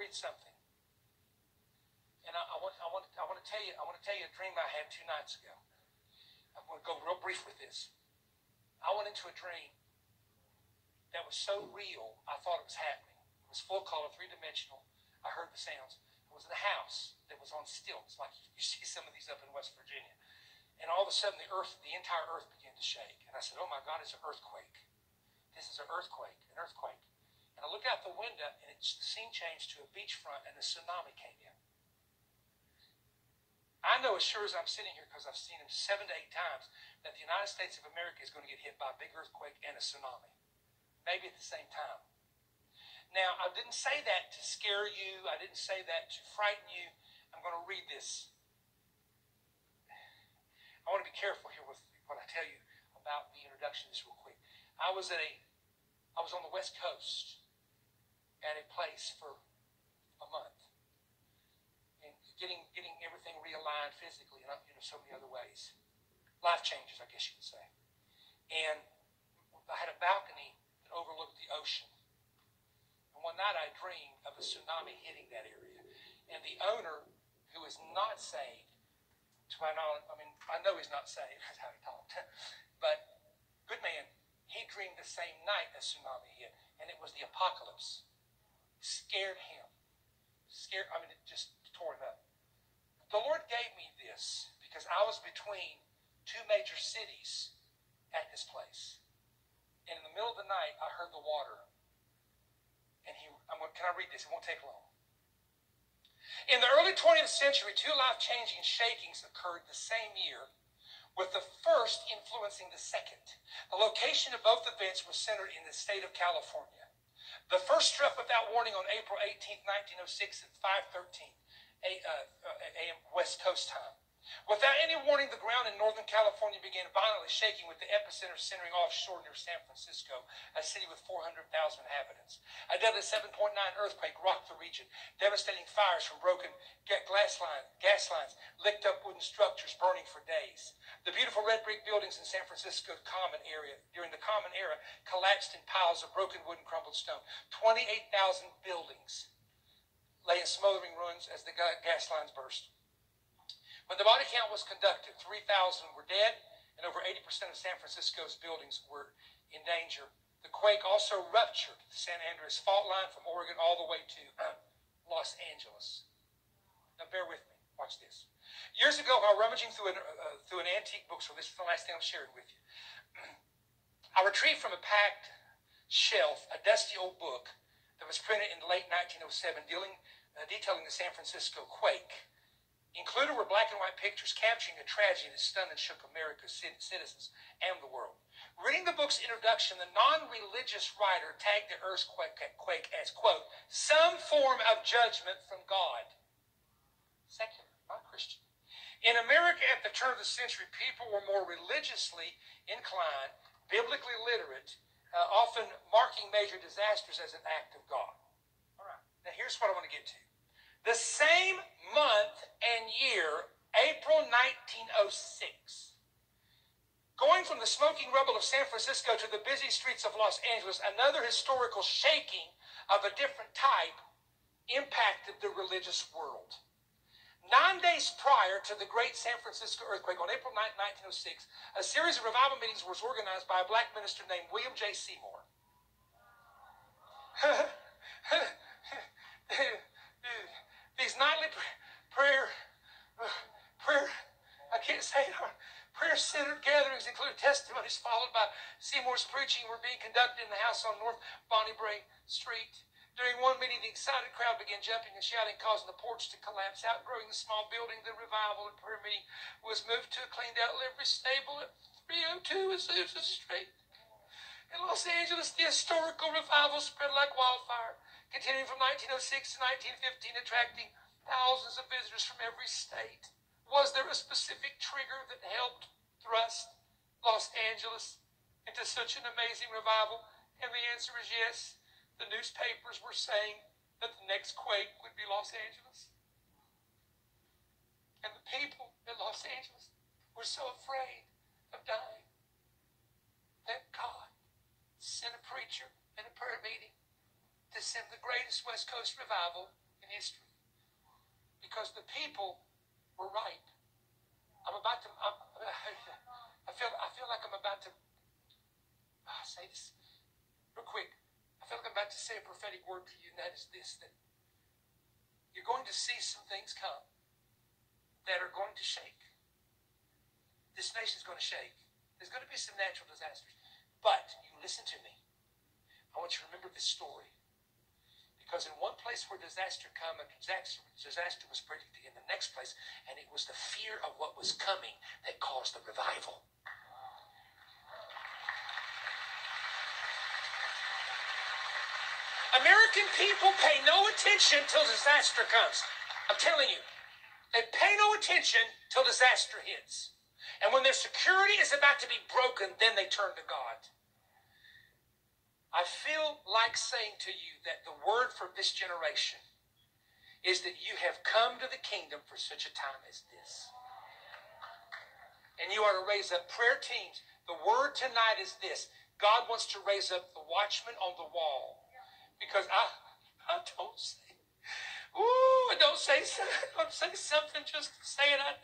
read something. And I want to tell you a dream I had 2 nights ago. I'm going to go real brief with this. I went into a dream that was so real, I thought it was happening. It was full color, 3-dimensional. I heard the sounds. It was in a house that was on stilts, like you see some of these up in West Virginia. And all of a sudden, the entire earth began to shake. And I said, oh my God, it's an earthquake. This is an earthquake. And I looked out the window, and the scene changed to a beachfront, and a tsunami came in. I know as sure as I'm sitting here, because I've seen him 7 to 8 times, that the United States of America is going to get hit by a big earthquake and a tsunami. Maybe at the same time. Now, I didn't say that to scare you. I didn't say that to frighten you. I'm going to read this. I want to be careful here with what I tell you about the introduction of this real quick. I was on the West Coast at a place for a month. And getting everything realigned physically and so many other ways. Life changes, I guess you could say. And I had a balcony that overlooked the ocean. And one night I dreamed of a tsunami hitting that area. And the owner, who is not saved, to my knowledge, I know he's not saved, that's how he talked. But, good man, he dreamed the same night a tsunami hit. And it was the apocalypse. Scared him. It just tore him up. The Lord gave me this because I was between 2 major cities at this place. And in the middle of the night, I heard the water. And can I read this? It won't take long. In the early 20th century, 2 life-changing shakings occurred the same year, with the first influencing the second. The location of both events was centered in the state of California. The first struck without warning on April 18, 1906 at 5:13 a.m. West Coast time. Without any warning, the ground in Northern California began violently shaking, with the epicenter centering offshore near San Francisco, a city with 400,000 inhabitants. A deadly 7.9 earthquake rocked the region. Devastating fires from broken gas lines licked up wooden structures, burning for days. The beautiful red brick buildings in San Francisco's common area during the Common Era collapsed in piles of broken wood and crumbled stone. 28,000 buildings lay in smoldering ruins as the gas lines burst. When the body count was conducted, 3,000 were dead, and over 80% of San Francisco's buildings were in danger. The quake also ruptured the San Andreas fault line from Oregon all the way to Los Angeles. Now bear with me. Watch this. Years ago, while rummaging through an antique bookstore, this is the last thing I'm sharing with you, I retrieved from a packed shelf a dusty old book that was printed in the late 1907 detailing the San Francisco quake. Included were black and white pictures capturing a tragedy that stunned and shook America's citizens and the world. Reading the book's introduction, the non-religious writer tagged the earthquake as, quote, some form of judgment from God. Secular, not Christian. In America at the turn of the century, people were more religiously inclined, biblically literate, often marking major disasters as an act of God. All right. Now here's what I want to get to. The same month and year, April 1906, going from the smoking rubble of San Francisco to the busy streets of Los Angeles, another historical shaking of a different type impacted the religious world. 9 days prior to the great San Francisco earthquake on April 9, 1906, a series of revival meetings was organized by a black minister named William J. Seymour. These nightly prayer, I can't say it, prayer-centered gatherings included testimonies followed by Seymour's preaching were being conducted in the house on North Bonnie Brae Street. During one meeting, the excited crowd began jumping and shouting, causing the porch to collapse. Outgrowing the small building, the revival and prayer meeting was moved to a cleaned-out livery stable at 302 Azusa Street. In Los Angeles, the historical revival spread like wildfire, continuing from 1906 to 1915, attracting thousands of visitors from every state. Was there a specific trigger that helped thrust Los Angeles into such an amazing revival? And the answer is yes. The newspapers were saying that the next quake would be Los Angeles. And the people in Los Angeles were so afraid of dying that God sent a preacher in a prayer meeting to send the greatest West Coast revival history. Because the people were ripe. I feel like I'm about to say this real quick. I feel like I'm about to say a prophetic word to you, and that is this, that you're going to see some things come that are going to shake. This nation's going to shake. There's going to be some natural disasters. But you listen to me. I want you to remember this story. Because in one place where disaster come, a disaster was predicted in the next place, and it was the fear of what was coming that caused the revival. American people pay no attention till disaster comes. I'm telling you, they pay no attention till disaster hits. And when their security is about to be broken, then they turn to God. I feel like saying to you that the word for this generation is that you have come to the kingdom for such a time as this. And you are to raise up prayer teams. The word tonight is this. God wants to raise up the watchman on the wall. Because I don't say something just to say it. I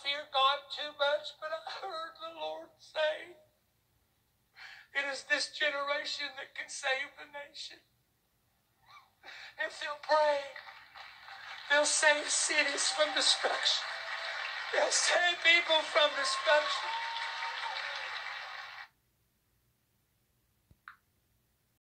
fear God too much, but I heard the Lord say, it is this generation that can save the nation. If they'll pray, they'll save cities from destruction. They'll save people from destruction.